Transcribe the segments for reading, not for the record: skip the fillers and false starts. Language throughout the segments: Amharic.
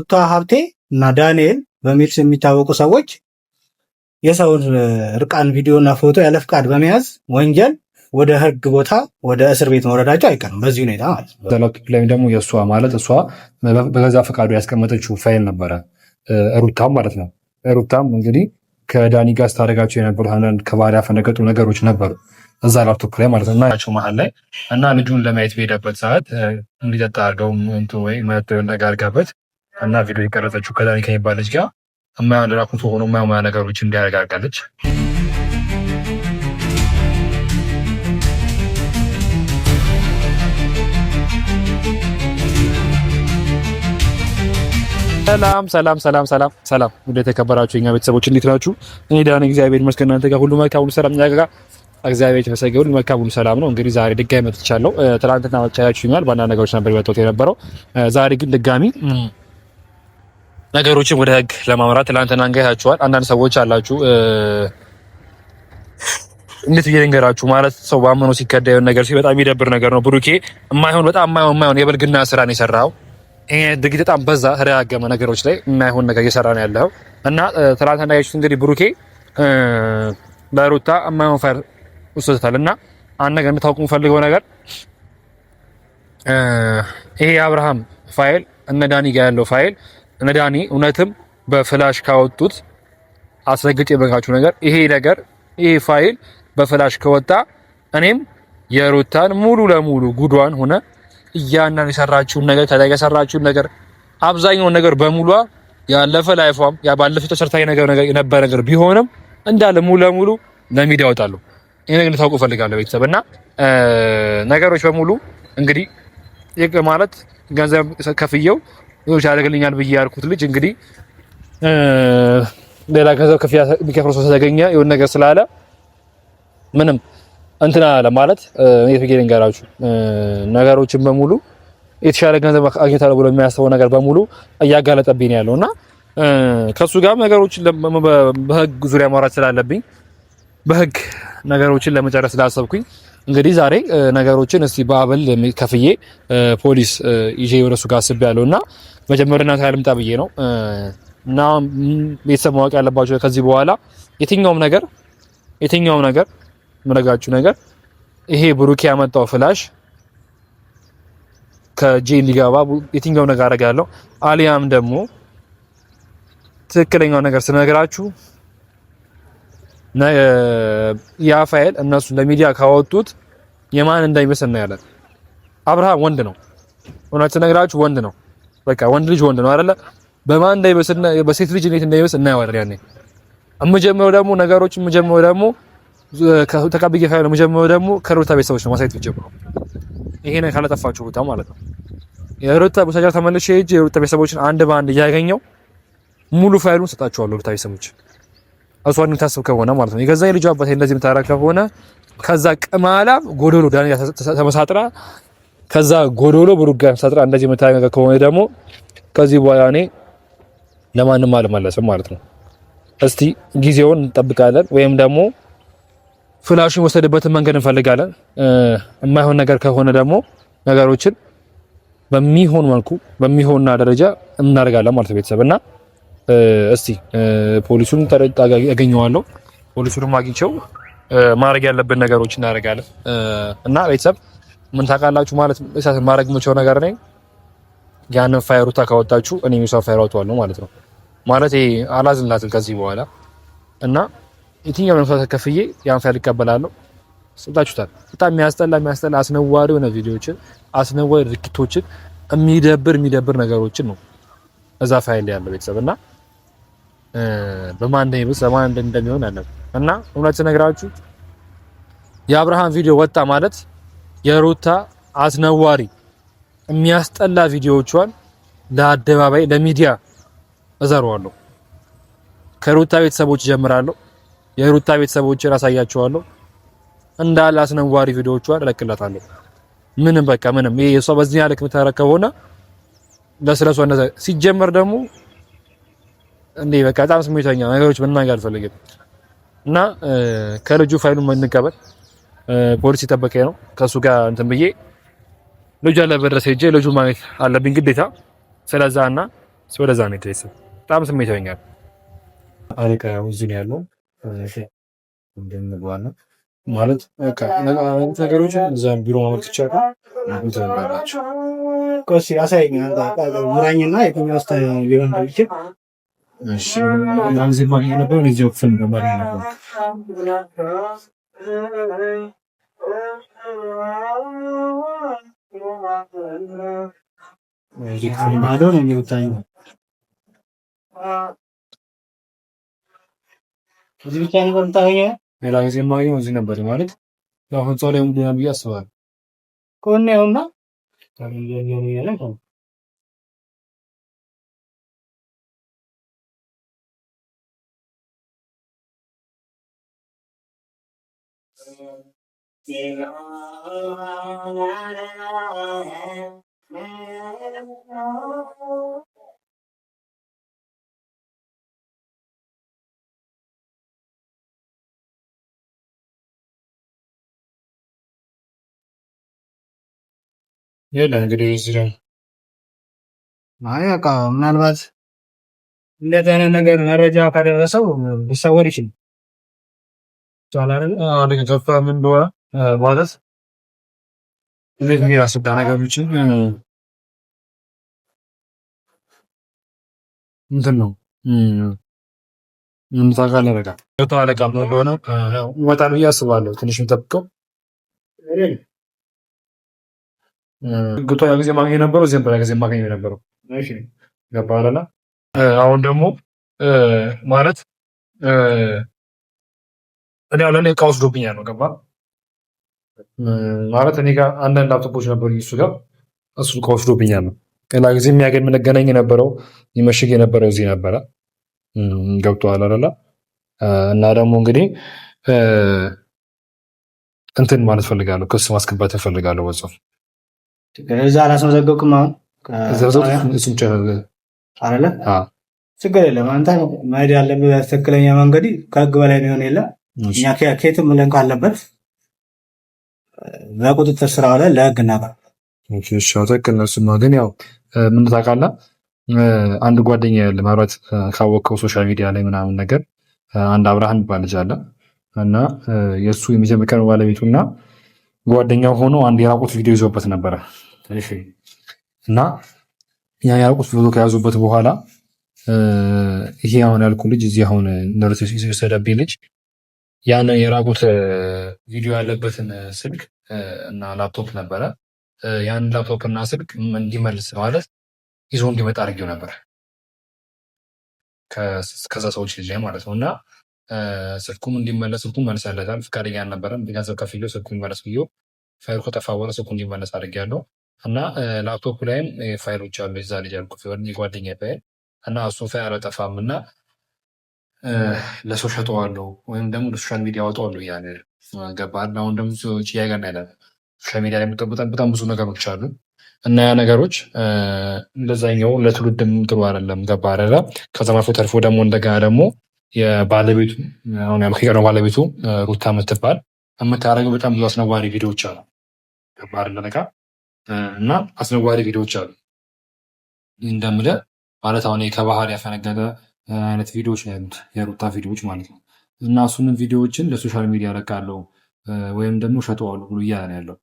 ሩታ ሀብቴ እና ዳንኤል በሚል የሚታወቁ ሰዎች የሰውን እርቃን ቪዲዮና ፎቶ ያለ ፍቃድ በመያዝ ወንጀል ወደ ህግ ቦታ ወደ እስር ቤት መውረዳቸው አይቀርም። በዚህ ሁኔታ ማለት ነው። ላይም ደግሞ የእሷ ማለት እሷ በገዛ ፈቃዱ ያስቀመጠችው ፋይል ነበረ፣ ሩታም ማለት ነው። ሩታም እንግዲህ ከዳኒ ጋር ስታደርጋቸው የነበሩት አንዳንድ ከባህሪ ያፈነገጡ ነገሮች ነበሩ እዛ ላፕቶፕ ላይ ማለት ነው ናቸው መሀል ላይ እና ልጁን ለማየት በሄደበት ሰዓት እንዲጠጣ አድርገው ወይ መቶ ነገር አድርጋበት እና ቪዲዮ የቀረጸችው ከዳኒ ከሚባል ልጅ ጋር የማይሆን ራቁት ሆኖ የማይሆን ነገሮች እንዲያረጋጋለች። ሰላም ሰላም ሰላም ሰላም ሰላም፣ ወደ ተከበራችሁ የኛ ቤተሰቦች እንዴት ናችሁ? እኔ ደህና ነኝ፣ እግዚአብሔር ይመስገን። እናንተ ጋር ሁሉ መልካም ሁሉ ሰላም ያጋጋ እግዚአብሔር የተመሰገነ ሁሉ መልካም ሁሉ ሰላም ነው። እንግዲህ ዛሬ ድጋሚ መጥቻለሁ። ትናንትና መቻያችሁኛል፣ በአንዳንድ ነገሮች ነበር የመጣሁት የነበረው። ዛሬ ግን ድጋሚ ነገሮችን ወደ ህግ ለማምራት ትናንትና እንገያችኋል። አንዳንድ ሰዎች አላችሁ እንዴት ልንገራችሁ ማለት ሰው ባመነው ሲከዳ የሆነ ነገር በጣም የሚደብር ነገር ነው። ብሩኬ በጣም የማይሆን የብልግና ስራ ነው የሰራው። ይሄ ድርጊት በጣም በዛ ተደጋገመ ነገሮች ላይ የማይሆን ነገር እየሰራ ነው ያለው እና ትናንትና እንዳያችሁት እንግዲህ ብሩኬ ለሩታ የማይሆን ፋይል ወስዶታል እና አንድ ነገር እንድታውቁ የምፈልገው ነገር ይሄ የአብርሃም ፋይል እነ ዳኒ ጋር ያለው ፋይል እነ ዳኒ እውነትም በፍላሽ ካወጡት አስረግጬ የበቃችሁ ነገር ይሄ ፋይል በፍላሽ ከወጣ እኔም የሩታን ሙሉ ለሙሉ ጉዷን ሆነ እያንዳንዱ የሰራችውን ነገር ከላይ የሰራችውን ነገር አብዛኛውን ነገር በሙሉ ያለፈ ላይፏም ያባለፈ ተሰርታይ ነገር የነበረ ነገር ቢሆንም እንዳለ ሙሉ ለሙሉ ለሚዲያ ያወጣሉ። ይሄ ነገር ታውቁ ፈልጋለሁ ቤተሰብ እና ነገሮች በሙሉ እንግዲህ ማለት ገንዘብ ከፍየው ይሁን ያደርግልኛል ብዬ ያልኩት ልጅ እንግዲህ ሌላ ገንዘብ ከፍያ የሚከፍለው ሰው ተገኘ የሆነ ነገር ስላለ ምንም እንትና ለማለት እኔ ፍቄን እንገራችሁ ነገሮችን በሙሉ የተሻለ ገንዘብ አግኝታለሁ ብሎ የሚያስበው ነገር በሙሉ እያጋለጠብኝ ያለውና ከሱ ጋር ነገሮችን በህግ ዙሪያ ማውራት ስላለብኝ በህግ ነገሮችን ለመጨረስ ስላሰብኩኝ እንግዲህ ዛሬ ነገሮችን እስቲ በአበል ከፍዬ ፖሊስ ይዤ ወደሱ ጋር አስቤያለሁና መጀመሪያና ታልምጣ ብዬ ነው እና ቤተሰብ ማወቅ ያለባቸው ከዚህ በኋላ የትኛውም ነገር ምረጋችሁ ነገር ይሄ ብሩኬ ያመጣው ፍላሽ ከጄል ሊጋባ የትኛው ነገር አደርጋለሁ አሊያም ደግሞ ትክክለኛው ነገር ስነግራችሁ ያ ፋይል እነሱ ለሚዲያ ካወጡት የማን እንደሚመስል ነው ያለው። አብርሃም ወንድ ነው፣ እውነት ስነግራችሁ ወንድ ነው። በቃ ወንድ ልጅ ወንድ ነው አይደለ? በማን እንደሚመስል በሴት ልጅ እንዴት እንደሚመስል እናየዋለን ያኔ። የምጀምረው ደግሞ ተቀብዬ ፋይል የምጀምረው ደግሞ ከሩታ ቤተሰቦች ነው ማሳየት የምጀምረው። ይሄ ነው ካለጠፋችሁ ሩታ ማለት ነው። የሩታ ቤተሰቦች ተመልሼ ሄጄ የሩታ ቤተሰቦችን አንድ በአንድ እያገኘው ሙሉ ፋይሉን ሰጣቸዋለሁ። ሩታ ቤተሰቦች እሷን የምታስብ ከሆነ ማለት ነው የገዛ ልጅ አባቴ እንደዚህ የምታረግ ከሆነ ከዛ ቅማላ ጎዶሎ ዳኒ ተመሳጥራ ከዛ ጎዶሎ ብሩጋ ተመሳጥራ እንደዚህ የምታረግ ከሆነ ደግሞ ከዚህ በኋላ እኔ ለማንም አልመለስም ማለት ነው። እስቲ ጊዜውን እንጠብቃለን ወይም ደግሞ ፍላሹን ወሰደበትን መንገድ እንፈልጋለን። የማይሆን ነገር ከሆነ ደግሞ ነገሮችን በሚሆን መልኩ በሚሆንና ደረጃ እናደርጋለን ማለት ነው ቤተሰብና እስቲ ፖሊሱን ያገኘዋለሁ። ፖሊሱንም አግኝቼው ማድረግ ያለብን ነገሮች እናደርጋለን እና ቤተሰብ ምን ታውቃላችሁ ማለት ማድረግ የምችለው ነገር ነኝ። ያንን ፋይል ሩታ ካወጣችሁ እኔ የሚሰው ፋይል አውጣዋለሁ ማለት ነው። ማለት ይሄ አላዝንላትም ከዚህ በኋላ እና የትኛው ነው ከፍዬ ያን ፋይል ይቀበላለሁ። ሰጣችሁታል። በጣም የሚያስጠላ አስነዋሪ የሆነ ቪዲዮዎችን አስነዋሪ ድርጊቶችን የሚደብር ነገሮችን ነው እዛ ፋይል ላይ ያለው ቤተሰብና በማን እንደሚሆን አለ እና እውነት ነግራችሁ የአብርሃም ቪዲዮ ወጣ ማለት የሩታ አስነዋሪ የሚያስጠላ ቪዲዮዎቿን ለአደባባይ ለሚዲያ እዘረዋለሁ። ከሩታ ቤተሰቦች ጀምራለሁ። የሩታ ቤተሰቦችን አሳያቸዋለሁ። እንዳለ አስነዋሪ ቪዲዮዎቿን እለቅላታለሁ። ምንም ይሄ እሷ በዚህ ያለክ የምታረከው ሆነ ለስለሷ እንደዛ ሲጀመር ደግሞ እንዴ በቃ በጣም ስሜታኛ ነገሮች መናገር አልፈልግም እና ከልጁ ፋይሉን እንቀበል። ፖሊስ ይጠበቀኝ ነው ከሱ ጋር እንትን ብዬ ልጁ ያለበት ድረስ ሄጄ ልጁ ማየት አለብኝ ግዴታ። ስለዛና ወደዛ ነው ድረስ በጣም ስሜታዊኛል። አለቃ እዚህ ነው ያለው እንደምንጓና ማለት ነገሮችን እዛም ቢሮ ማመልከት ይቻላል። እንተባላችሁ ቆሲ አሳየኝ ሙራኝና የትኛው ውስጥ ቢሆን እንደሚችል እሺ። አንዚ ማግኘት ነበር እዚህ ክፍል ነበር ነበር እዚህ ክፍል ማዶ ነው የሚወጣኝ። እዚህ ብቻ ነው የምታገኘው? ሌላ ጊዜ ማግኘው እዚህ ነበር ማለት ያው ህንጻው ላይ ምንድነው ብዬ አስባለሁ። ኮኔውና የለም እንግዲህ እዚህ ላይ አይ በቃ ምናልባት እንደዚህ አይነት ነገር መረጃ ካደረሰው ሊሰወር ይችላል። አንድ ከፋ ምን እንደሆነ ማለት እንዴት ነው ያስዳ ነገሮችን እንትን ነው ምን ታውቃለህ? በቃ የቱ አለቃ ምን እንደሆነ ይመጣል ብዬ አስባለሁ። ትንሽ የምጠብቀው ግቶ ያ ጊዜ ማግኘት ነበረው እዚህም በላ ጊዜ ማግኘት ነበረው። እሺ ገባህ አይደለ? አሁን ደግሞ ማለት እኔ አሁን እቃ ወስዶብኛል ነው ገባህ ማለት እኔ ጋር አንዳንድ ላፕቶፖች ነበሩ እሱ ጋር እሱ እቃ ወስዶብኛል ነው። ሌላ ጊዜ የሚያገኝ የምንገናኝ የነበረው ይመሽግ የነበረው እዚህ ነበረ። ገብቶሃል አይደለ? እና ደግሞ እንግዲህ እንትን ማለት ፈልጋለሁ፣ ክስ ማስገባት ፈልጋለሁ በጽሁፍ እዛ አላስመዘገብክም? አሁን አይደለ? ችግር የለም። አንተ መሄድ ያለብህ ትክክለኛ መንገድ ከህግ በላይ የሚሆን የለም። እኛ ከየትም ብለን ካለበት በቁጥጥር ስር አውለን ለህግ እናቀርብ። ትክክል ነው። እሱማ ግን ያው ምን ታውቃለህ፣ አንድ ጓደኛ ያለ ማለት ካወቅከው ሶሻል ሚዲያ ላይ ምናምን ነገር አንድ አብርሃም የሚባል ልጅ አለ እና የእሱ የመጀመሪያ ባለቤቱ እና ጓደኛው ሆኖ አንድ የራቁት ቪዲዮ ይዞበት ነበረ። እና ያ የራቁት ቪዲዮ ከያዙበት በኋላ ይሄ አሁን ያልኩ ልጅ እዚህ አሁን ነርስ የወሰደብኝ ልጅ ያንን የራቁት ቪዲዮ ያለበትን ስልክ እና ላፕቶፕ ነበረ። ያን ላፕቶፕ እና ስልክ እንዲመልስ ማለት ይዞ እንዲመጣ አድርጌው ነበር ከዛ ሰዎች ልጅ ላይ ማለት ነው። እና ስልኩም እንዲመለስ ስልኩም መልሰለታል። ፍቃደኛ አልነበረም። ገንዘብ ከፍዬው ስልኩ ይመለስ ብዬው ፋይሉ ከጠፋ በኋላ ስልኩ እንዲመለስ አድርጌያለሁ። እና ላፕቶፕ ላይም ፋይሎች አሉ የዛ ልጅ ያልኩ ጓደኛ ፋይል እና እሱ ፋይል አልጠፋም እና ለሰው ሸጠዋለሁ ወይም ደግሞ ለሶሻል ሚዲያ አወጣዋለሁ እያለ ገባህ። አሁን ደግሞ ሰዎች እያገና ያለ ሶሻል ሚዲያ ላይ በጣም ብዙ ነገሮች አሉ እና ያ ነገሮች ለዛኛው ለትውልድም ጥሩ አይደለም። ገባህ አይደለ? ከዛም አልፎ ተርፎ ደግሞ እንደገና ደግሞ የባለቤቱ አሁን ያልከው ባለቤቱ ሩታ የምትባል የምታደርገው በጣም ብዙ አስነዋሪ ቪዲዮዎች አሉ። ገባህ አይደለ? ነቃ እና አስነዋሪ ቪዲዮዎች አሉ እንደምልህ ማለት አሁን ከባህር ያፈነገጠ አይነት ቪዲዮዎች ነው ያሉት የሩታ ቪዲዮዎች ማለት ነው። እና እሱንም ቪዲዮዎችን ለሶሻል ሚዲያ ለቃለሁ ወይም ደግሞ ሸጠዋለሁ ብሎ እያለ ነው ያለው።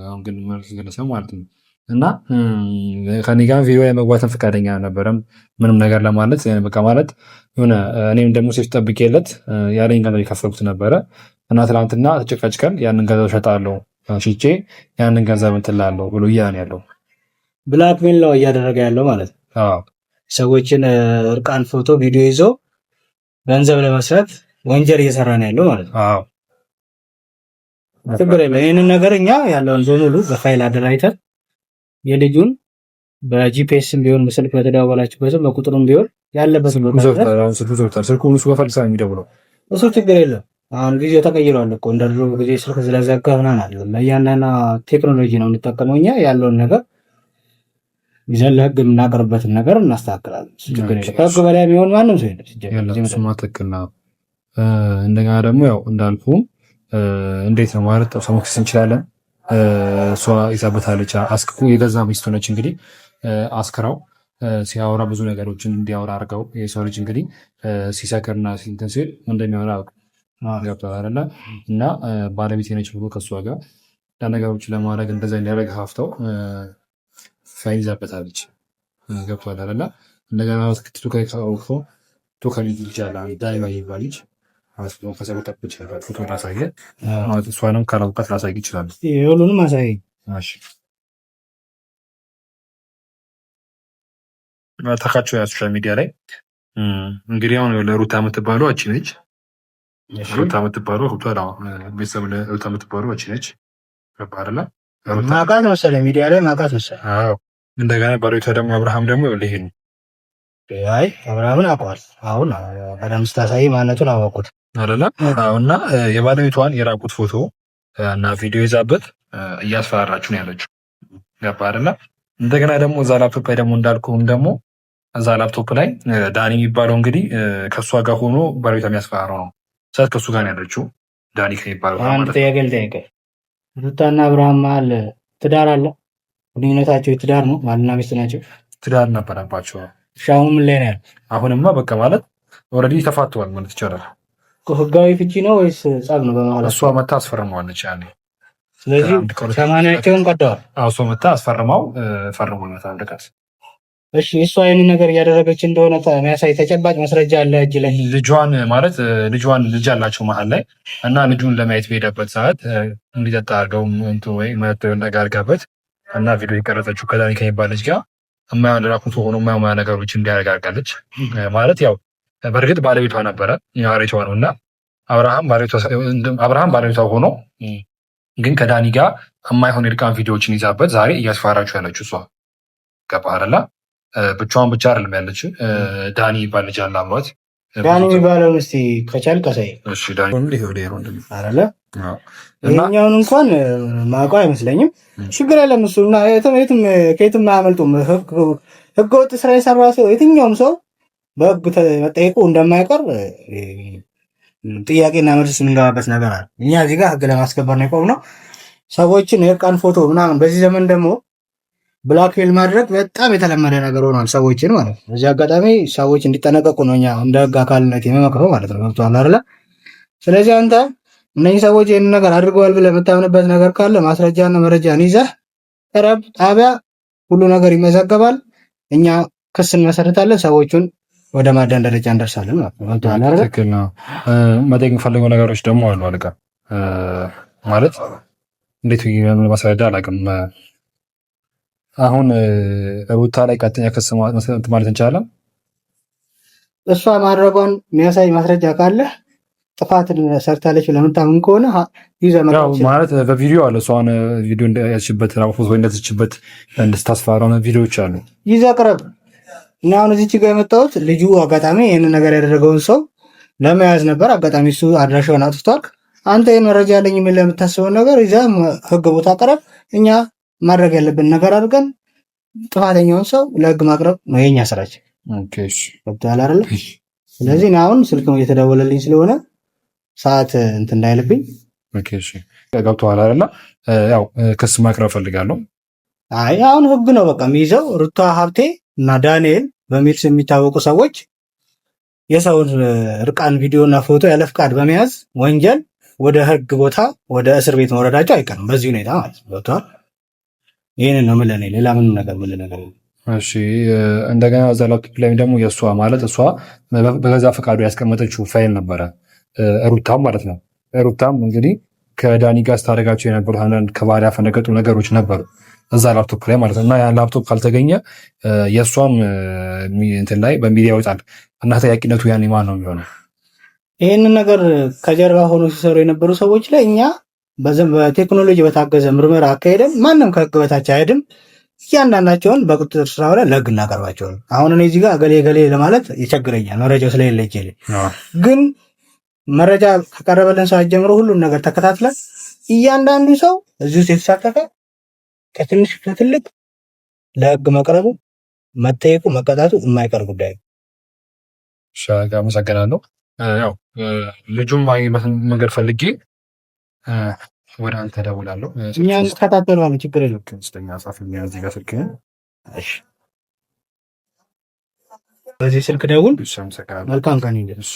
አሁን ግን ግለሰብ ማለት ነው። እና ከኔ ጋር ቪዲዮ ላይ መግባትን ፈቃደኛ አልነበረም ምንም ነገር ለማለት በቃ ማለት የሆነ እኔም ደግሞ ሴፍ ጠብቄለት ያለኝ ገንዘብ የከፈልኩት ነበረ እና ትናንትና ተጨቃጭቀን ያንን ገንዘብ ሸጣለሁ ሽጬ ያንን ገንዘብ እንትን እላለሁ ብሎ እያለ ነው ያለው። ብላክሜል ነው እያደረገ ያለው ማለት ነው። ሰዎችን እርቃን ፎቶ ቪዲዮ ይዞ ገንዘብ ለመስራት ወንጀል እየሰራ ነው ያለው ማለት ነው። ችግር የለም። ይህንን ነገር እኛ ያለውን በሙሉ በፋይል አደራጅተን የልጁን በጂፒኤስም ቢሆን በስልክ በተደዋወላችሁበትም በቁጥሩም ቢሆን ያለበት ስልኩ እሱ በፈልሳ የሚደውለው እሱ ችግር የለም። አሁን ጊዜው ተቀይሯል እኮ እንደ ድሮ ጊዜ ስልክ ስለዘጋ ምናምን አለ። ለእያንዳንዱ ቴክኖሎጂ ነው የምንጠቀመው እኛ ያለውን ነገር ይዘን ለህግ የምናቀርበትን ነገር እናስተካክላለን። ችግር የለም። ከህግ በላይ የሚሆን ማንም ሰው የለም። እሱማ ትክክል ነው። እንደገና ደግሞ ያው እንዳልኩ እንዴት ነው ማለት ሰው መክሰስ እንችላለን። እሷ ይዛበታለች አስክኩ የገዛ ሚስቱ ነች እንግዲህ አስክራው ሲያወራ ብዙ ነገሮችን እንዲያወራ አድርገው የሰው ልጅ እንግዲህ ሲሰክርና ሲንትን ሲል እንደሚያወራ ገብተዋል እና ባለቤት ነች ብሎ ከእሷ ጋር ለነገሮች ለማድረግ እንደዛ እንዲያደርግ ሀፍተው ፋይል ይዛበታለች። ገብተዋል አይደለ? እንደገና ክትቱ ከውፎ ቶ ከልጅ ልጅ አለ ዳይባ ይባል ልጅ ከሰበጠብ ይችላል ፎቶ ላሳየ እሷንም ካላውቃት ላሳይ ይችላል። ሁሉንም አሳይ። ተካቸው ያ ሶሻል ሚዲያ ላይ እንግዲህ አሁን ለሩታ የምትባለው አቺ ነች። ሩታ የምትባለው ቤተሰብ ለሩታ የምትባለው አቺ ነች። ገባህ? ማውቃት መሰለኝ ሚዲያ ላይ ማውቃት መሰለኝ። እንደገና ባለቤቷ ደግሞ አብርሃም ደግሞ ይሄ ነው። አይ አብርሃምን አውቀዋል። አሁን በደምብ ስታሳይ ማንነቱን አወቁት አይደለ? እና የባለቤቷን የራቁት ፎቶ እና ቪዲዮ ይዛበት እያስፈራራችሁ ነው ያለችው። ገባህ አይደለ? እንደገና ደግሞ እዛ ላፕቶፕ ላይ ደግሞ እንዳልኩህም ደግሞ እዛ ላፕቶፕ ላይ ዳኒ የሚባለው እንግዲህ ከእሷ ጋር ሆኖ ባለቤቷ የሚያስፈራረው ነው። ሰት ከእሱ ጋር ያለችው ዳኒ ከሚባለው አንድ ጥያቄ ልጠይቅህ። ሩታና አብርሃም መሀል ትዳር አለ? ግንኙነታቸው የትዳር ነው? ባልና ሚስት ናቸው? ትዳር ነበረባቸው። አሁን ምን ላይ ነው ያለው? አሁንማ በቃ ማለት ኦልሬዲ ተፋተዋል ማለት ይቻላል። ህጋዊ ፍቺ ነው ወይስ ጸብ ነው በመሀል? እሷ መታ አስፈርመዋለች ያኔ። ስለዚህ ሰማንያቸውን ቀደዋል። እሷ መታ አስፈርመው ፈርሞላት አንድ ቀን። እሺ እሷ ይህንን ነገር እያደረገች እንደሆነ የሚያሳይ ተጨባጭ ማስረጃ አለ እጅ ላይ? ልጇን ልጅ አላቸው መሀል ላይ እና ልጁን ለማየት በሄደበት ሰዓት እንዲጠጣ አድርገው ወይ ነገር አድርጋበት እና ቪዲዮ የቀረጸችው ከዳኒ ከሚባል ልጅ ጋር የማይሆን ራቁት ሆኖ የማይሆን ነገሮች እንዲያረጋጋለች ማለት ያው በእርግጥ ባለቤቷ ነበረ ባለቤቷ ነው እና አብርሃም ባለቤቷ ሆኖ ግን ከዳኒ ጋር የማይሆን የርቃን ቪዲዮዎችን ይዛበት ዛሬ እያስፈራራችሁ ያለችው እሷ። ገባህ አይደለ? ብቻዋን ብቻ አይደለም ያለች ዳኒ ይባል ልጅ አለ አብሯት። ዳኒ የሚባለውን እስኪ ከቻልክ አሳይ። ይኸኛውን እንኳን ማውቀው አይመስለኝም። ችግር የለም እሱ እና ከየትም አያመልጡም። ህገወጥ ስራ የሰራ ሰው የትኛውም ሰው በህግ መጠየቁ እንደማይቀር ጥያቄና መልስ የምንገባበት ነገር አለ። እኛ እዚህ ጋር ህግ ለማስከበር ነው የቆምነው። ሰዎችን የእርቃን ፎቶ ምናምን በዚህ ዘመን ደግሞ ብላክሜል ማድረግ በጣም የተለመደ ነገር ሆኗል። ሰዎችን ማለት ነው። በዚህ አጋጣሚ ሰዎች እንዲጠነቀቁ ነው እኛ እንደ ህግ አካልነት የመመክረው ማለት ነው። ገብቶሃል አይደለ? ስለዚህ አንተ እነዚህ ሰዎች ይህን ነገር አድርገዋል ብለህ የምታምንበት ነገር ካለ ማስረጃና መረጃን ይዘህ ቅረብ። ጣቢያ ሁሉ ነገር ይመዘገባል። እኛ ክስ እንመሰርታለን። ሰዎቹን ወደ ማዳን ደረጃ እንደርሳለን ማለት ነው። ትክክል ነው። መጠየቅ የምፈልገው ነገሮች ደግሞ አሉ አለቃ። ማለት እንዴት ማስረዳ አላውቅም። አሁን ሩታ ላይ ቀጥተኛ ክስ ማለት እንችላለን? እሷ ማድረጓን የሚያሳይ ማስረጃ ካለ ጥፋት ሰርታለች ለምታምን ከሆነ ማለት በቪዲዮ አለ። እሷን ቪዲዮ ያችበት ፎቶ እንደትችበት እንድስታስፈራራ ቪዲዮዎች አሉ። ይዘህ ቅረብ። እና አሁን እዚች ጋር የመጣሁት ልጁ አጋጣሚ ይህን ነገር ያደረገውን ሰው ለመያዝ ነበር። አጋጣሚ እሱ አድራሻውን አጥፍቷል። አንተ ይህን መረጃ ያለኝ የሚል ለምታስበውን ነገር ይዘህ ህግ ቦታ ቅረብ። እኛ ማድረግ ያለብን ነገር አድርገን ጥፋተኛውን ሰው ለህግ ማቅረብ ነው የኛ ስራችን። ገብቶሃል አይደለ? ስለዚህ አሁን ስልክም እየተደወለልኝ ስለሆነ ሰዓት እንትን እንዳይልብኝ። ገብቶሃል አይደለ? ያው ክስ ማቅረብ ፈልጋለሁ። አይ አሁን ህግ ነው በቃ የሚይዘው። ሩታ ሀብቴ እና ዳንኤል በሚል የሚታወቁ ሰዎች የሰውን ርቃን ቪዲዮና ፎቶ ያለ ፍቃድ በመያዝ ወንጀል ወደ ህግ ቦታ ወደ እስር ቤት መውረዳቸው አይቀርም በዚህ ሁኔታ ማለት ነው። ገብቶሃል? ይህንን ነው የምልህ። ሌላ ምንም ነገር የምልህ ነገር እሺ። እንደገና እዛ ላፕቶፕ ላይ ደግሞ የእሷ ማለት እሷ በገዛ ፈቃዱ ያስቀመጠችው ፋይል ነበረ፣ ሩታም ማለት ነው። ሩታም እንግዲህ ከዳኒ ጋር ስታደርጋቸው የነበሩ አንዳንድ ከባህሪ ያፈነገጡ ነገሮች ነበሩ እዛ ላፕቶፕ ላይ ማለት ነው። እና ያን ላፕቶፕ ካልተገኘ የእሷም እንትን ላይ በሚዲያ ይወጣል እና ተጠያቂነቱ ያኔ ማን ነው የሚሆነው? ይህንን ነገር ከጀርባ ሆኖ ሲሰሩ የነበሩ ሰዎች ላይ እኛ በቴክኖሎጂ በታገዘ ምርመራ አካሄደን ማንም ከህግ በታች አይሄድም። እያንዳንዳቸውን በቁጥጥር ስር አውለን ለህግ እናቀርባቸዋለን። አሁን እኔ እዚህ ጋር ገሌ ለማለት ይቸግረኛል፣ መረጃው ስለሌለ ይችላል። ግን መረጃ ከቀረበልን ሰዓት ጀምሮ ሁሉም ነገር ተከታትለን እያንዳንዱ ሰው እዚህ ውስጥ የተሳተፈ ከትንሽ ከትልቅ ለህግ መቅረቡ መጠየቁ መቀጣቱ የማይቀር ጉዳይ ነው። አመሰግናለሁ። ያው ልጁም መንገድ ፈልጌ ወደ አንተ ደውላለሁ። እኛ እንከታተለዋለን፣ ችግር የለም። ስተኛ ጻፍ እዚህ ጋር ስልክህን በዚህ ስልክ ደውል። መልካም ቀን ይሁን።